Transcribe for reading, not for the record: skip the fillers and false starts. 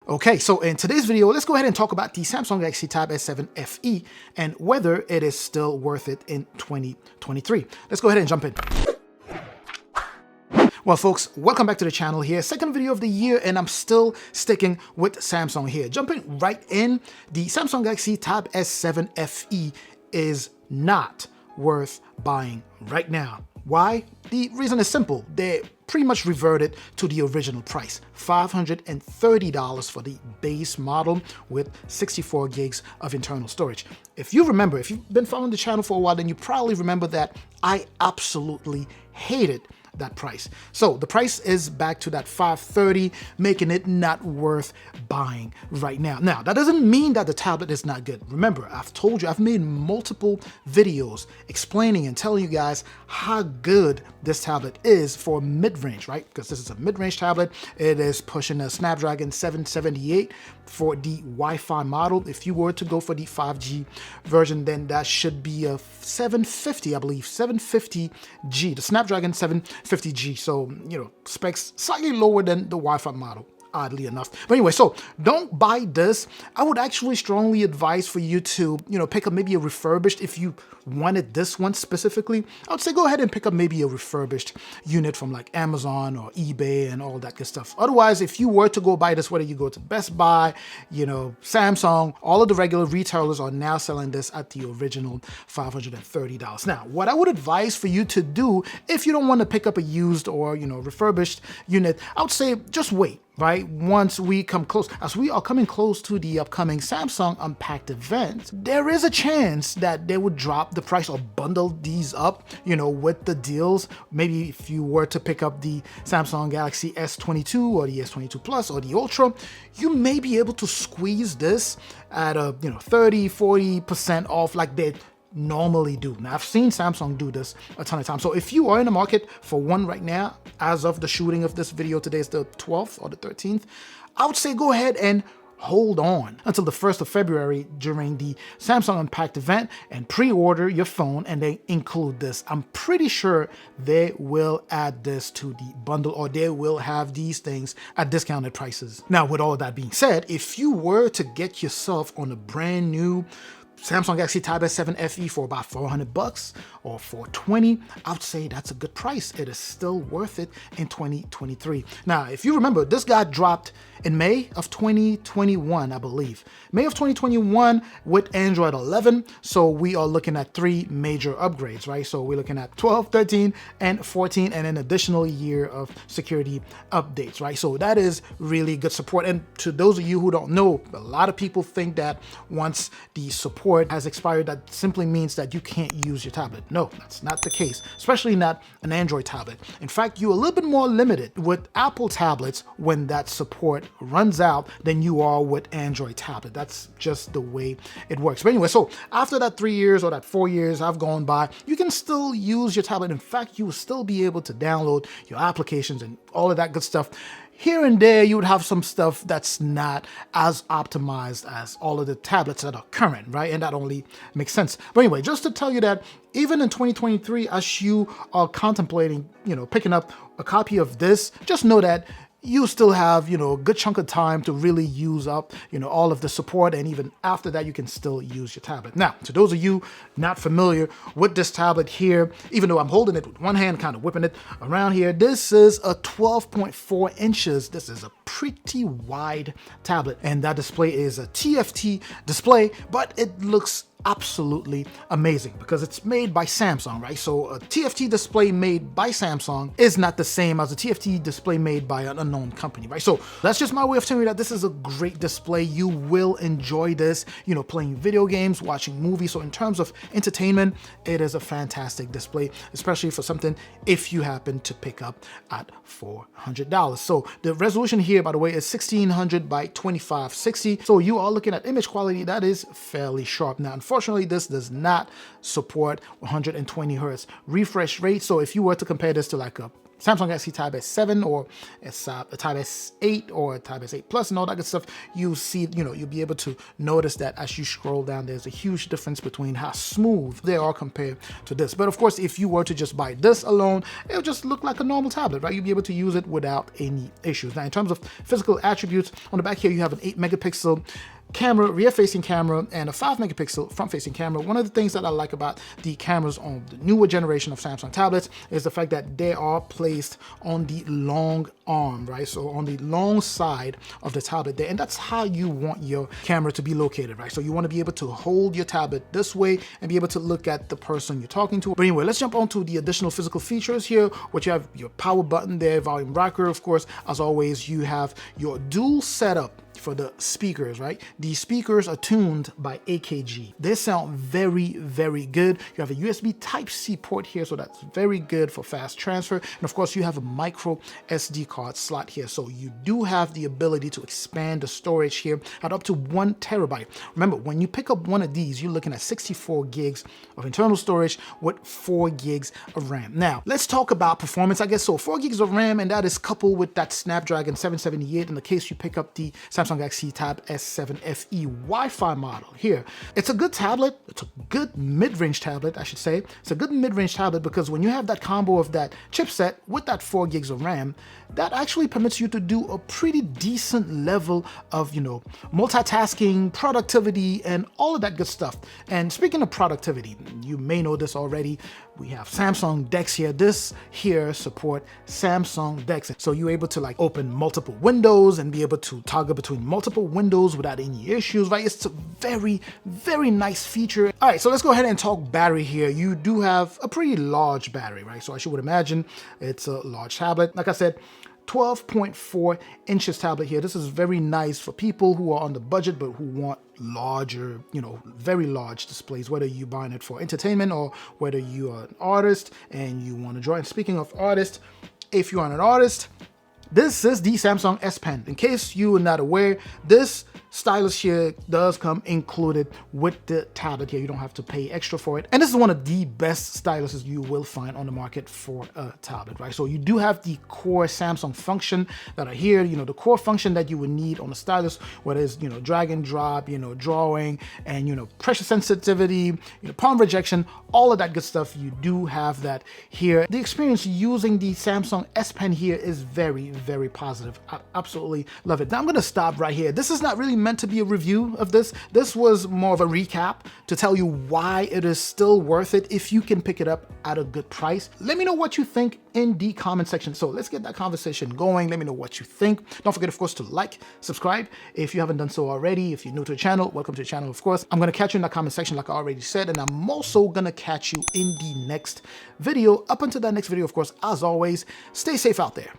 Okay, so in today's video, let's go ahead and talk about the Samsung Galaxy Tab S7 FE and whether it is still worth it in 2023. Let's go ahead and jump in. Well, folks, welcome back to the channel here. Second video of the year, and I'm still sticking with Samsung here. Jumping right in, the Samsung Galaxy Tab S7 FE is not worth buying right now. Why? The reason is simple. They pretty much reverted to the original price, $530 for the base model with 64 gigs of internal storage. If you remember, if you've been following the channel for a while, then you probably remember that I absolutely hated that price. So the price is back to that $530, making it not worth buying right now. Now, that doesn't mean that the tablet is not good. Remember, I've told you, I've made multiple videos explaining and telling you guys how good this tablet is for mid-range, right? Because this is a mid-range tablet. It is pushing a Snapdragon 778 for the Wi-Fi model. If you were to go for the 5G version, then that should be a 750, I believe, 750G, the Snapdragon 750G. So, you know, specs slightly lower than the Wi-Fi model, oddly enough. But anyway, so don't buy this. I would actually strongly advise for you to, pick up maybe a refurbished. If you wanted this one specifically, I would say go ahead and pick up maybe a refurbished unit from like Amazon or eBay and all that good stuff. Otherwise, if you were to go buy this, whether you go to Best Buy, Samsung, all of the regular retailers are now selling this at the original $530. Now, what I would advise for you to do if you don't want to pick up a used or, refurbished unit, I would say just wait. Right? Once we come close, as we are coming close to the upcoming Samsung Unpacked event, there is a chance that they would drop the price or bundle these up, with the deals. Maybe if you were to pick up the Samsung Galaxy S22 or the S22 Plus or the Ultra, you may be able to squeeze this at a, 30, 40% off like they normally do. Now, I've seen Samsung do this a ton of times. So if you are in the market for one right now, as of the shooting of this video, today is the 12th or the 13th, I would say go ahead and hold on until the 1st of February during the Samsung Unpacked event and pre-order your phone, and they include this. I'm pretty sure they will add this to the bundle, or they will have these things at discounted prices. Now, with all of that being said, if you were to get yourself on a brand new Samsung Galaxy Tab S7 FE for about $400 or $420, I would say that's a good price. It is still worth it in 2023. Now, if you remember, this got dropped in May of 2021, I believe. May of 2021 with Android 11. So we are looking at 3 major upgrades, right? So we're looking at 12, 13, and 14, and an additional year of security updates, right? So that is really good support. And to those of you who don't know, a lot of people think that once the support has expired, that simply means that you can't use your tablet. No, that's not the case, especially not an Android tablet. In fact, you're a little bit more limited with Apple tablets when that support runs out than you are with Android tablet. That's just the way it works. But anyway, so after that 3 years or that 4 years have gone by, you can still use your tablet. In fact, you will still be able to download your applications and all of that good stuff. Here and there, you would have some stuff that's not as optimized as all of the tablets that are current, right? And that only makes sense. But anyway, just to tell you that even in 2023, as you are contemplating, picking up a copy of this, just know that you still have, a good chunk of time to really use up, all of the support. And even after that, you can still use your tablet. Now, to those of you not familiar with this tablet here, even though I'm holding it with one hand, kind of whipping it around here, this is a 12.4 inches. This is a pretty wide tablet. And that display is a TFT display, but it looks absolutely amazing because it's made by Samsung, right? So a TFT display made by Samsung is not the same as a TFT display made by an unknown company, right? So that's just my way of telling you that this is a great display. You will enjoy this, playing video games, watching movies. So in terms of entertainment, it is a fantastic display, especially for something if you happen to pick up at $400. So the resolution here, by the way, is 1600 by 2560. So you are looking at image quality that is fairly sharp. Now, unfortunately, this does not support 120 hertz refresh rate. So if you were to compare this to like a Samsung Galaxy Tab S7 or a Tab S8 or a Tab S8 Plus and all that good stuff, you'll see, you'll be able to notice that as you scroll down, there's a huge difference between how smooth they are compared to this. But of course, if you were to just buy this alone, it'll just look like a normal tablet, right? You'll be able to use it without any issues. Now, in terms of physical attributes, on the back here, you have an 8 megapixel camera, rear-facing camera, and a 5 megapixel front-facing camera. One of the things that I like about the cameras on the newer generation of Samsung tablets is the fact that they are placed on the long arm, right? So on the long side of the tablet there, and that's how you want your camera to be located, right? So you want to be able to hold your tablet this way and be able to look at the person you're talking to. But anyway, let's jump on to the additional physical features here, which you have your power button there, volume rocker, of course. As always, you have your dual setup for the speakers, right? These speakers are tuned by AKG. They sound very, very good. You have a USB Type-C port here, so that's very good for fast transfer. And of course, you have a micro SD card slot here. So you do have the ability to expand the storage here at up to 1 terabyte. Remember, when you pick up one of these, you're looking at 64 gigs of internal storage with 4 gigs of RAM. Now, let's talk about performance, I guess. So 4 gigs of RAM, and that is coupled with that Snapdragon 778 in the case you pick up the Samsung Galaxy Tab S7 FE Wi-Fi model here. It's a good tablet. It's a good mid-range tablet, I should say. It's a good mid-range tablet because when you have that combo of that chipset with that 4 gigs of RAM, that actually permits you to do a pretty decent level of, multitasking, productivity, and all of that good stuff. And speaking of productivity, you may know this already. We have Samsung Dex here. This here support Samsung Dex. So you're able to open multiple windows and be able to toggle between multiple windows without any issues, right? It's a very, very nice feature. All right, so let's go ahead and talk battery here. You do have a pretty large battery, right? So as you would imagine, it's a large tablet. Like I said, 12.4 inches tablet here. This is very nice for people who are on the budget but who want larger, very large displays, whether you're buying it for entertainment or whether you are an artist and you want to draw. And speaking of artists, if you are an artist, this is the Samsung S Pen. In case you are not aware, this stylus here does come included with the tablet here. You don't have to pay extra for it. And this is one of the best styluses you will find on the market for a tablet, right? So you do have the core Samsung function that are here, the core function that you would need on a stylus, whether it's, drag and drop, drawing, and, pressure sensitivity, palm rejection, all of that good stuff. You do have that here. The experience using the Samsung S Pen here is very, very positive. I absolutely love it. Now I'm going to stop right here. This is not really meant to be a review of this. This was more of a recap to tell you why it is still worth it if you can pick it up at a good price. Let me know what you think in the comment section. So let's get that conversation going. Let me know what you think. Don't forget, of course, to like, subscribe if you haven't done so already. If you're new to the channel, welcome to the channel, of course. I'm going to catch you in that comment section like I already said, and I'm also going to catch you in the next video. Up until that next video, of course, as always, stay safe out there.